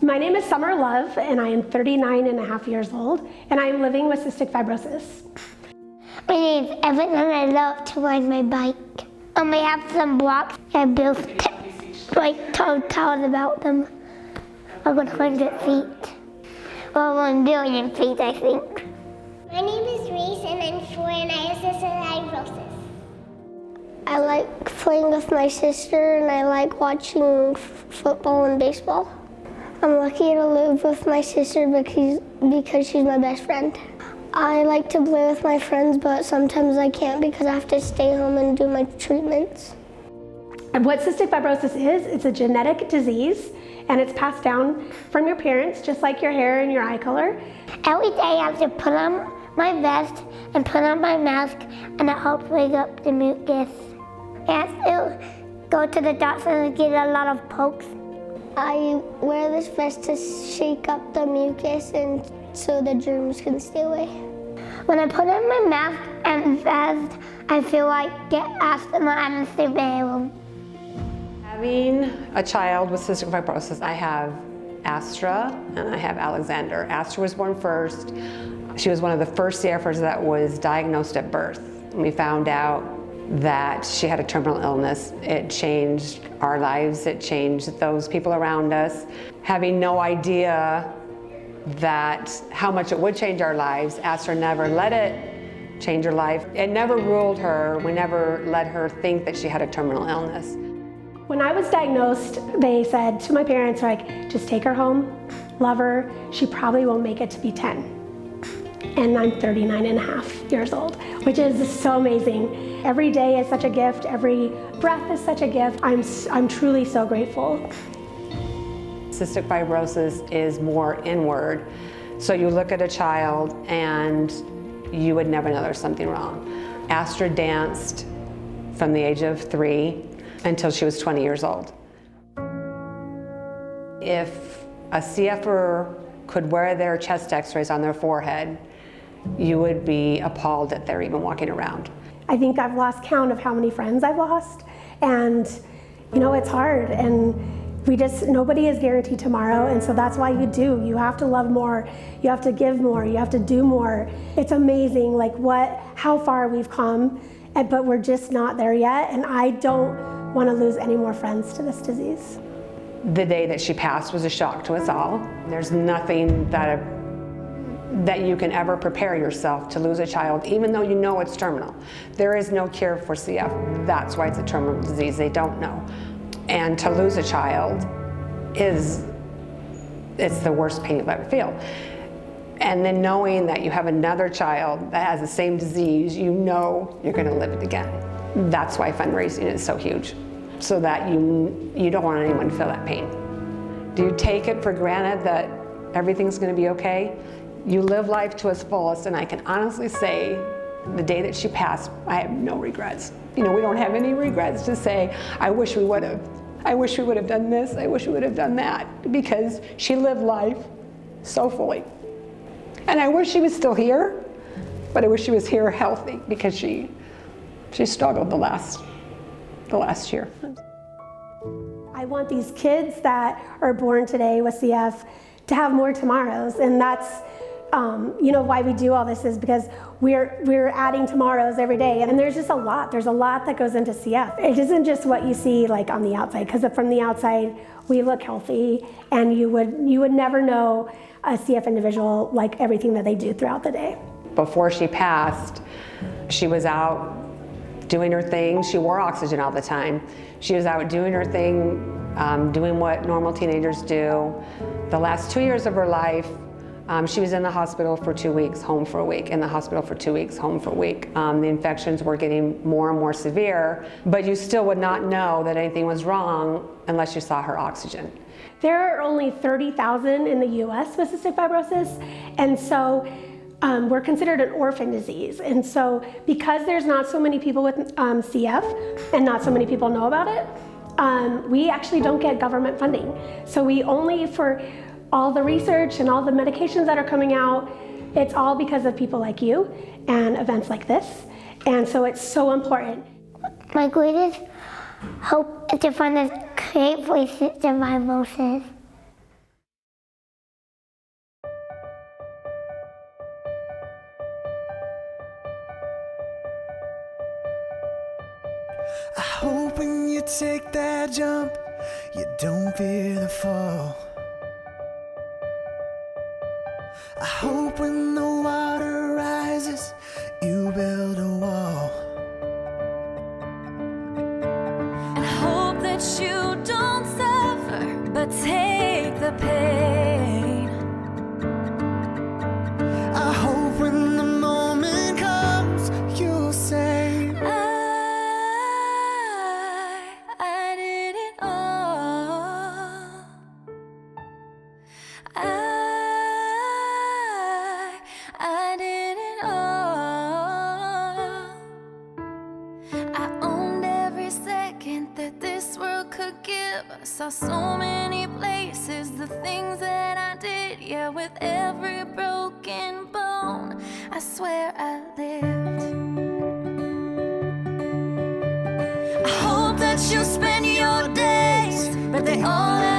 My name is Summer Love, and I am 39 and a half years old, and I am living with cystic fibrosis. My name is Evan, and I love to ride my bike. I have some blocks and built like tell about them. 100 feet. Well, 1 billion feet, I think. My name is Reese, and I'm 4, and I have cystic fibrosis. I like playing with my sister, and I like watching football and baseball. I'm lucky to live with my sister because she's my best friend. I like to play with my friends, but sometimes I can't because I have to stay home and do my treatments. And what cystic fibrosis is, it's a genetic disease, and it's passed down from your parents, just like your hair and your eye color. Every day I have to put on my vest and put on my mask, and it helps break up the mucus. I have to go to the doctor and get a lot of pokes. I wear this vest to shake up the mucus and so the germs can stay away. When I put on my mask and vest, I feel like get asthma and severe. Having a child with cystic fibrosis, I have Astra and I have Alexander. Astra was born first. She was one of the first CFers that was diagnosed at birth. We found out that she had a terminal illness. It changed our lives, it changed those people around us. Having no idea that how much it would change our lives, Astra never let it change her life. It never ruled her. We never let her think that she had a terminal illness. When I was diagnosed, they said to my parents, like, just take her home, love her, she probably won't make it to be 10. And I'm 39 and a half years old, which is so amazing. Every day is such a gift, every breath is such a gift. I'm truly so grateful. Cystic fibrosis is more inward. So you look at a child and you would never know there's something wrong. Astra danced from the age of 3 until she was 20 years old. If a CFer could wear their chest x-rays on their forehead, you would be appalled that they're even walking around. I think I've lost count of how many friends I've lost, and you know, it's hard, and nobody is guaranteed tomorrow, and so that's why you have to love more, you have to give more, you have to do more. It's amazing like how far we've come, but we're just not there yet, and I don't want to lose any more friends to this disease. The day that she passed was a shock to us all. There's nothing that you can ever prepare yourself to lose a child, even though you know it's terminal. There is no cure for CF. That's why it's a terminal disease. They don't know. And to lose a child it's the worst pain you'll ever feel. And then knowing that you have another child that has the same disease, you know you're gonna live it again. That's why fundraising is so huge, so that you don't want anyone to feel that pain. Do you take it for granted that everything's gonna be okay? You live life to its fullest, and I can honestly say the day that she passed, I have no regrets. You know, we don't have any regrets to say, I wish we would have. I wish we would have done this, I wish we would have done that, because she lived life so fully. And I wish she was still here, but I wish she was here healthy, because she struggled the last year. I want these kids that are born today with CF to have more tomorrows, and that's you know, why we do all this is because we're adding tomorrows every day, and there's just a lot that goes into CF. It isn't just what you see like on the outside, because from the outside we look healthy, and you would never know a CF individual like everything that they do throughout the day. Before she passed, she was out doing her thing. She wore oxygen all the time. She was out doing her thing, doing what normal teenagers do. The last 2 years of her life, she was in the hospital for 2 weeks, home for a week, in the hospital for 2 weeks, home for a week. The infections were getting more and more severe, but you still would not know that anything was wrong unless you saw her oxygen. There are only 30,000 in the US with cystic fibrosis, and so we're considered an orphan disease. And so because there's not so many people with CF and not so many people know about it, we actually don't get government funding. So we only, for all the research and all the medications that are coming out, it's all because of people like you and events like this. And so it's so important. My greatest hope is to find a cure for cystic fibrosis. I hope when you take that jump, you don't fear the fall. I hope when the water rises, you build a wall. And hope that you don't suffer, but take the pain. I hope when the moment comes, you'll say, I did it all. I did it all. I owned every second that this world could give. I saw so many places, the things that I did. Yeah, with every broken bone, I swear I lived. I hope that you spend your days, but they all have